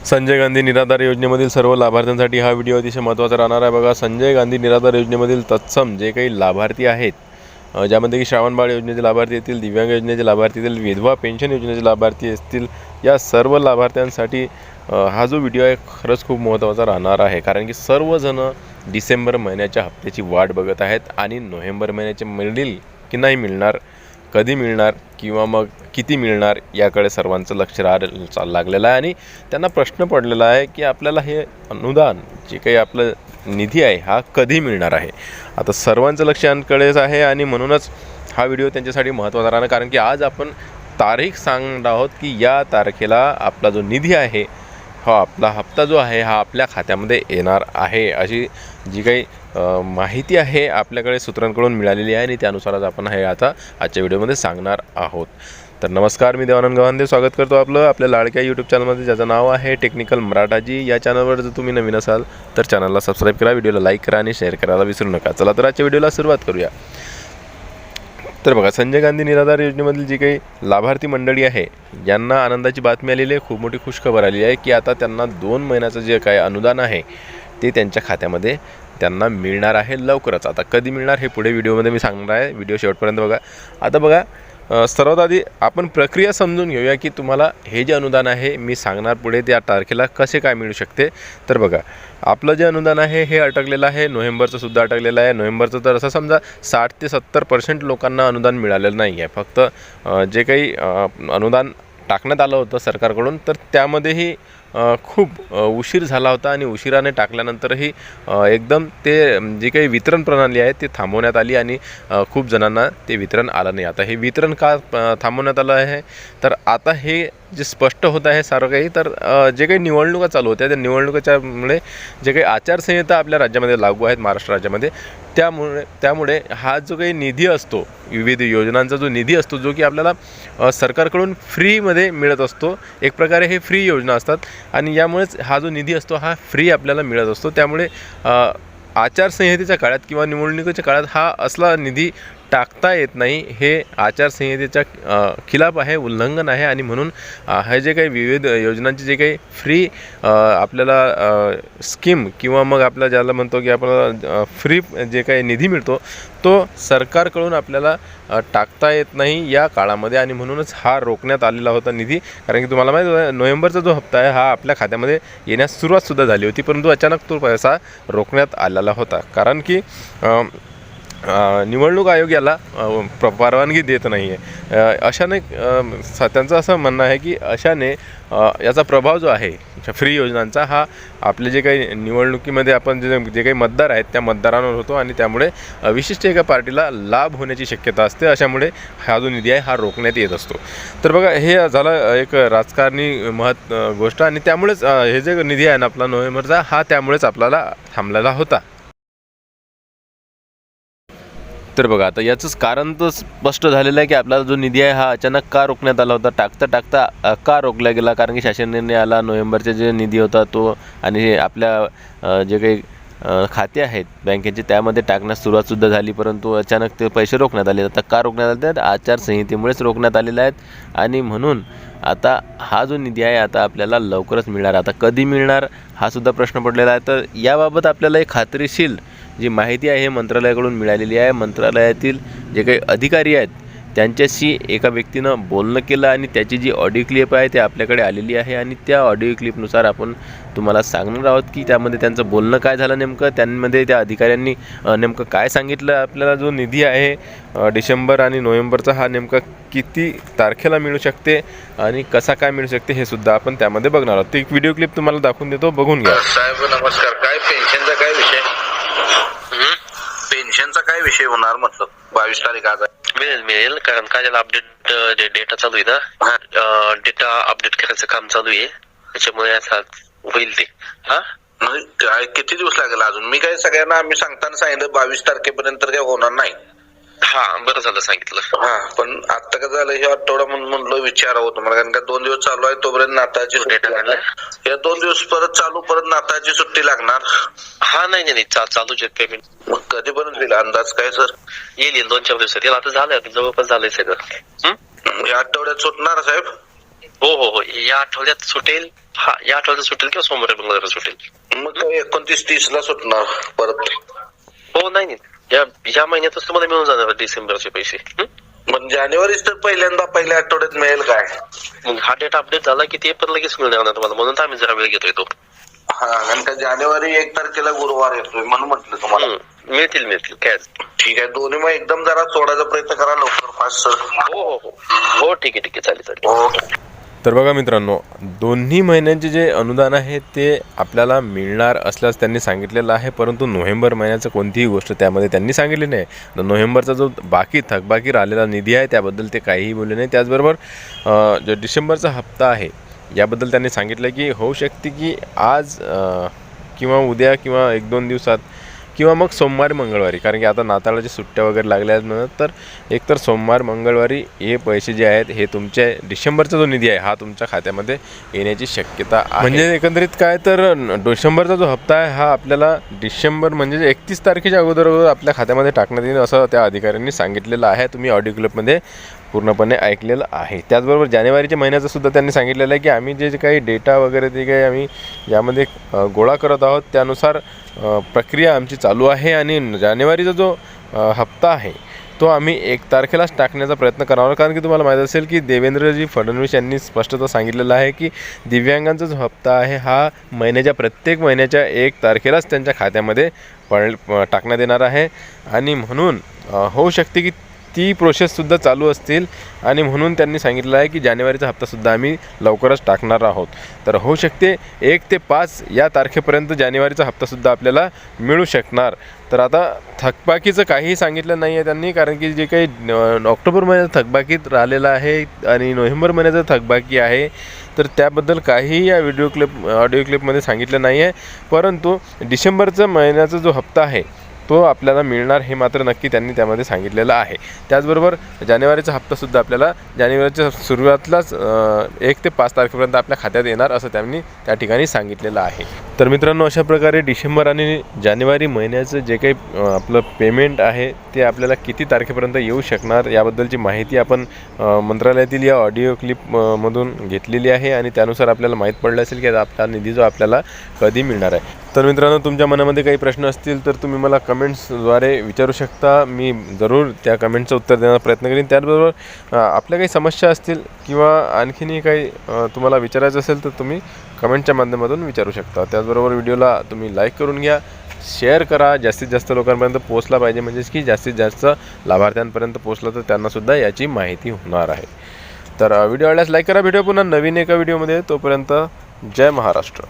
संजय गांधी निराधार योजनेमधील सर्व लाभार्थ्यांसाठी हा व्हिडिओ अतिशय महत्त्वाचा राहणार आहे। बघा, संजय गांधी निराधार योजनेमधील तत्सम जे काही लाभार्थी आहेत, ज्यामध्ये की श्रावणबाळ योजनेचे लाभार्थी असतील, दिव्यांग योजनेचे लाभार्थी असतील, विधवा पेन्शन योजनेचे लाभार्थी असतील, या सर्व लाभार्थ्यांसाठी हा जो व्हिडिओ आहे खरंच खूप महत्त्वाचा राहणार आहे। कारण की सर्वजण डिसेंबर महिन्याच्या हप्त्याची वाट बघत आहेत आणि नोव्हेंबर महिन्याचे मिळेल की नाही मिळणार, कधी मिळणार किंवा मग किती मिळणार याकडे सर्वांचं लक्ष लागलेलं आहे आणि त्यांना प्रश्न पडलेला आहे की आपल्याला हे अनुदान जे काही आपलं निधी आहे हा कधी मिळणार आहे। आता सर्वांचं लक्ष यांकडेच आहे आणि म्हणूनच हा व्हिडिओ त्यांच्यासाठी महत्त्वाचा राहणार। कारण की आज आपण तारीख सांगणार आहोत की या तारखेला आपला जो निधी आहे हा आपला हप्ता जो आहे हा आपल्या खात्यामध्ये येणार आहे, अशी जी काही माहिती आहे आपल्याकडे सूत्रांकडून मिळालेली आहे आणि त्यानुसारच आपण हे आता आजच्या व्हिडिओमध्ये सांगणार आहोत। तर नमस्कार, मी देवानंद गव्हाणे स्वागत करतो आपल्या लाडक्या यूट्यूब चॅनलमध्ये, ज्याचं नाव आहे टेक्निकल मराठाजी। या चॅनलवर जर तुम्ही नवीन असाल तर चॅनलला सबस्क्राईब करा, व्हिडिओला लाईक करा आणि शेअर करायला विसरू नका। चला तर आजच्या व्हिडिओला सुरुवात करूया। तर बघा, संजय गांधी निराधार योजनेमधील जी काही लाभार्थी मंडळी आहे यांना आनंदाची बातमी आलेली आहे, खूप मोठी खुशखबर आलेली आहे की आता त्यांना 2 महिन्याचं जे काही अनुदान आहे ते त्यांच्या खात्यामध्ये त्यांना मिळणार आहे लवकरच। आता कधी मिळणार हे पुढे व्हिडिओमध्ये मी सांगणार आहे, व्हिडिओ शेवटपर्यंत बघा। आता बघा, सर्वात आधी आपण प्रक्रिया समजून घेऊया की तुम्हाला हे जे अनुदान आहे मी सांगणार पुढे त्या तारखेला कसे काय मिळू शकते। तर बघा, आपलं जे अनुदान आहे हे अटकलेलं आहे, नोव्हेंबरचं सुद्धा अटकलेलं आहे। नोव्हेंबरचं तर असं समजा 60 ते 70% लोकांना अनुदान मिळालेलं नाही आहे। फक्त जे काही अनुदान टाकण्यात आलं होतं सरकारकडून तर त्यामध्येही खूप उशीर झाला होता आणि उशिराने टाकल्यानंतरही एकदम ते जे काही वितरण प्रणाली आहे ते थांबवण्यात आली आणि खूप जणांना ते वितरण आलं नाही। आता हे वितरण का थांबवण्यात आलं आहे तर आता हे जे स्पष्ट होत आहे सारं काही, तर जे काही निवडणुका चालू होत्या त्या निवडणुकीच्यामुळे जे काही आचारसंहिता आपल्या राज्यामध्ये लागू आहेत, महाराष्ट्र राज्यामध्ये, त्यामुळे हा जो काही निधी असतो, विविध योजनांचा जो निधी असतो जो की आपल्याला सरकारकडून फ्रीमध्ये मिळत असतो, एक प्रकारे हे फ्री योजना असतात आणि यामुळेच हा जो निधी असतो हा फ्री आपल्याला मिळत असतो। त्यामुळे आचारसंहितेच्या काळात किंवा निवडणुकीच्या काळात हा असला निधी टाकता येत नाही, हे आचारसंहितेच्या खिलाफ आहे, उल्लंघन आहे आणि म्हणून हे जे काही विविध योजनांचे जे काही फ्री आपल्याला स्कीम किंवा मग आपला ज्याला म्हणतो की आपल्याला फ्री जे काही निधी मिळतो तो सरकारकडून आपल्याला टाकता येत नाही या काळामध्ये आणि म्हणूनच हा रोखण्यात आलेला होता निधी। कारण की तुम्हाला माहिती आहे नोव्हेंबरचा जो हप्ता आहे हा आपल्या खात्यामध्ये येण्यास सुरुवातसुद्धा झाली होती, परंतु अचानक तो पैसा रोखण्यात आलेला होता। कारण की निवडणूक आयोग याला परवानगी देत नाही आहे। अशाने त्यांचं असं म्हणणं आहे की अशाने याचा प्रभाव जो आहे फ्री योजनांचा हा आपले जे काही निवडणुकीमध्ये आपण जे काही मतदार आहेत त्या मतदारांवर होतो आणि त्यामुळे विशिष्ट एका पार्टीला लाभ होण्याची शक्यता असते। अशामुळे हा जो निधी आहे हा रोखण्यात येत असतो। तर बघा, हे झालं एक राजकारणी गोष्ट आणि त्यामुळेच हे जे निधी आहे ना आपला नोव्हेंबरचा हा त्यामुळेच आपल्याला थांबलेला होता। तर बघा, आता याचंच कारण तर स्पष्ट झालेलं आहे की आपल्याला जो निधी आहे हा अचानक का रोखण्यात आला होता, टाकता का रोखला गेला। कारण की शासन निर्णय आला, नोव्हेंबरचा जे निधी होता तो आणि आपल्या जे काही खाते आहेत बँकेचे त्यामध्ये टाकण्यास सुरुवातसुद्धा झाली, परंतु अचानक ते पैसे रोखण्यात आले। आता का रोखण्यात आले तर आचारसंहितेमुळेच रोखण्यात आलेले आहेत आणि म्हणून आता हा जो निधी आहे आता आपल्याला लवकरच मिळणार। आता कधी मिळणार हा सुद्धा प्रश्न पडलेला आहे। तर याबाबत आपल्याला एक खात्रीशीर जी माहिती आहे मंत्रालयाकडून मिळालेली आहे। मंत्रालयातील जे काही अधिकारी आहेत त्यांच्याशी एका व्यक्तीनं बोलणं केलं आणि त्याची जी ऑडिओ क्लिप आहे ते आपल्याकडे आलेली आहे आणि त्या ऑडिओ क्लिपनुसार आपण तुम्हाला सांगणार आहोत की त्यामध्ये त्यांचं बोलणं काय झालं, नेमकं त्यामध्ये त्या अधिकाऱ्यांनी नेमकं काय सांगितलं, आपल्याला जो निधी आहे डिसेंबर आणि नोव्हेंबरचा हा नेमका किती तारखेला मिळू शकते आणि कसा काय मिळू शकते हे सुद्धा आपण त्यामध्ये बघणार आहोत। ती एक व्हिडिओ क्लिप तुम्हाला दाखवून देतो, बघून घ्या। साहेब नमस्कार, काय पेन्शनचा काय विषय, पेन्शनचा काय विषय होणार म्हटलं 22 तारीख आज मिळेल कारण काय त्याला अपडेट डेटा चालू आहे ना, डेटा अपडेट करायचं काम चालू आहे, त्याच्यामुळे असं होईल ते। हा काय किती दिवस लागेल अजून? मी काय सगळ्यांना आम्ही सांगताना सांगितलं 22 तारखेपर्यंत काय होणार नाही। हा बरं झालं सांगितलं। हा पण आता काय झालं, हे आठवडा म्हणलं विचारावं तुम्हाला, कारण का 2 दिवस चालू आहे तोपर्यंत नाताळची सुट्टी लागणार, या 2 दिवस परत चालू परत नाताळची सुट्टी लागणार। हा नाही चालूच आहे पेमेंट। मग कधीपर्यंत येईल अंदाज काय सर? येईल 2-4 दिवसात, आता झालंय, जवळपास झालंय सगळं। या आठवड्यात सुटणार साहेब? हो या आठवड्यात सुटेल. हा या आठवड्यात सुटेल किंवा सोमवारी मंगळवारी सुटेल. मग 29-30 ला सुटणार परत. हो नाही या महिन्यातच तुम्हाला मिळून जाणार डिसेंबरचे पैसे. पण जानेवारीच तर पहिल्या आठवड्यात मिळेल काय? मग हा डेटा अपडेट झाला की ते पण लगेच मिळणार ना तुम्हाला, म्हणून तर आम्ही जरा वेळ घेतोय तो. हा, कारण का जानेवारी 1 तारखेला गुरुवार येतोय म्हणून म्हटलं तुम्हाला. मिळतील काय. ठीक आहे, दोन्ही मग एकदम जरा सोडायचा प्रयत्न करा लवकर फास्ट सर. हो ठीक आहे चालेल. ओके. तर बघा मित्रांनो, दोन्ही महिन्यांचे जे अनुदान आहे ते आपल्याला मिळणार असल्यास त्यांनी सांगितलेलं आहे, परंतु नोव्हेंबर महिन्याचं कोणतीही गोष्ट त्यामध्ये त्यांनी सांगितली नाही. तर नोव्हेंबरचा जो थकबाकी राहिलेला निधी आहे त्याबद्दल ते काहीही बोलले नाही. त्याचबरोबर जो डिसेंबरचा हप्ता आहे याबद्दल त्यांनी सांगितलं की होऊ शकते की आज किंवा उद्या किंवा 1-2 दिवसात किंवा मग सोमवार मंगळवारी, कारण की आता नाताळाची सुट्ट्या वगैरे लागल्या आहेत म्हणून, तर एकतर सोमवार मंगळवारी हे पैसे जे आहेत हे तुमचे डिसेंबरचा जो निधी आहे हा तुमच्या खात्यामध्ये येण्याची शक्यता आहे. म्हणजे एकंदरीत काय तर डिसेंबरचा जो हप्ता आहे हा आपल्याला डिसेंबर म्हणजे 31 तारखेच्या अगोदर आपल्या खात्यामध्ये टाकण्यात येईल असं त्या अधिकाऱ्यांनी सांगितलेलं आहे. तुम्ही ऑडिओ क्लिपमध्ये पूर्णपणे ऐकलेलं आहे. त्याचबरोबर जानेवारीच्या महिन्याचं सुद्धा त्यांनी सांगितलेलं आहे की आम्ही जे काही डेटा वगैरे ते काही आम्ही यामध्ये गोळा करत आहोत त्यानुसार प्रक्रिया आमची चालू आहे आणि जानेवारीचा जो हप्ता आहे तो आम्ही 1 तारखेलाच टाकण्याचा प्रयत्न करणार. कारण की तुम्हाला माहीत असेल की देवेंद्रजी फडणवीस यांनी स्पष्टता सांगितलेलं आहे की दिव्यांगांचा जो हप्ता आहे हा प्रत्येक महिन्याच्या 1 तारखेलाच त्यांच्या खात्यामध्ये टाकण्यात येणार आहे आणि म्हणून होऊ शकते की ती प्रोसेससुद्धा चालू असतील आणि म्हणून त्यांनी सांगितलं आहे की जानेवारीचा हप्तासुद्धा आम्ही लवकरच टाकणार आहोत. तर होऊ शकते 1 ते 5 या तारखेपर्यंत जानेवारीचा हप्तासुद्धा आपल्याला मिळू शकणार. तर आता थकबाकीचं काहीही सांगितलं नाही आहे त्यांनी, कारण की जे काही ऑक्टोबर महिन्याचा थकबाकीत राहिलेला आहे आणि नोव्हेंबर महिन्याचा थकबाकी आहे तर त्याबद्दल काहीही या ऑडिओ क्लिपमध्ये सांगितलं नाही आहे. परंतु डिसेंबरचा महिन्याचा जो हप्ता आहे तो आपल्याला मिळणार हे मात्र नक्की त्यांनी त्यामध्ये सांगितलेलं आहे. त्याचबरोबर जानेवारीचा हप्तासुद्धा आपल्याला जानेवारीच्या सुरुवातीलाच 1 ते 5 तारखेपर्यंत आपल्या खात्यात येणार असं त्यांनी त्या ठिकाणी सांगितलेलं आहे. तर मित्रांनो, अशा प्रकारे डिसेंबर आणि जानेवारी महिन्याचं जे काही आपलं पेमेंट आहे ते आपल्याला किती तारखेपर्यंत येऊ शकणार याबद्दलची माहिती आपण मंत्रालयातील या ऑडिओ क्लिपमधून घेतलेली आहे आणि त्यानुसार आपल्याला माहीत पडलं असेल की आपला निधी जो आपल्याला कधी मिळणार आहे. तर मित्रांनो, तुमच्या मनामध्ये काही प्रश्न असतील तर तुम्ही मला कमेंट्सद्वारे विचारू शकता. मी जरूर त्या कमेंटचं उत्तर देण्याचा प्रयत्न करीन. त्याचबरोबर आपल्या काही समस्या असतील किंवा आणखीनही काही तुम्हाला विचारायचं असेल तर तुम्ही कमेंटच्या माध्यमातून विचारू शकता. त्याचबरोबर व्हिडिओला तुम्ही लाईक करून घ्या, शेअर करा, जास्तीत जास्त लोकांपर्यंत पोहोचला पाहिजे, म्हणजेच की जास्तीत जास्त लाभार्थ्यांपर्यंत पोहोचलं तर त्यांनासुद्धा याची माहिती होणार आहे. तर व्हिडिओ आवडल्यास लाईक करा. व्हिडिओ पुन्हा नवीन एका व्हिडिओमध्ये. तोपर्यंत जय महाराष्ट्र.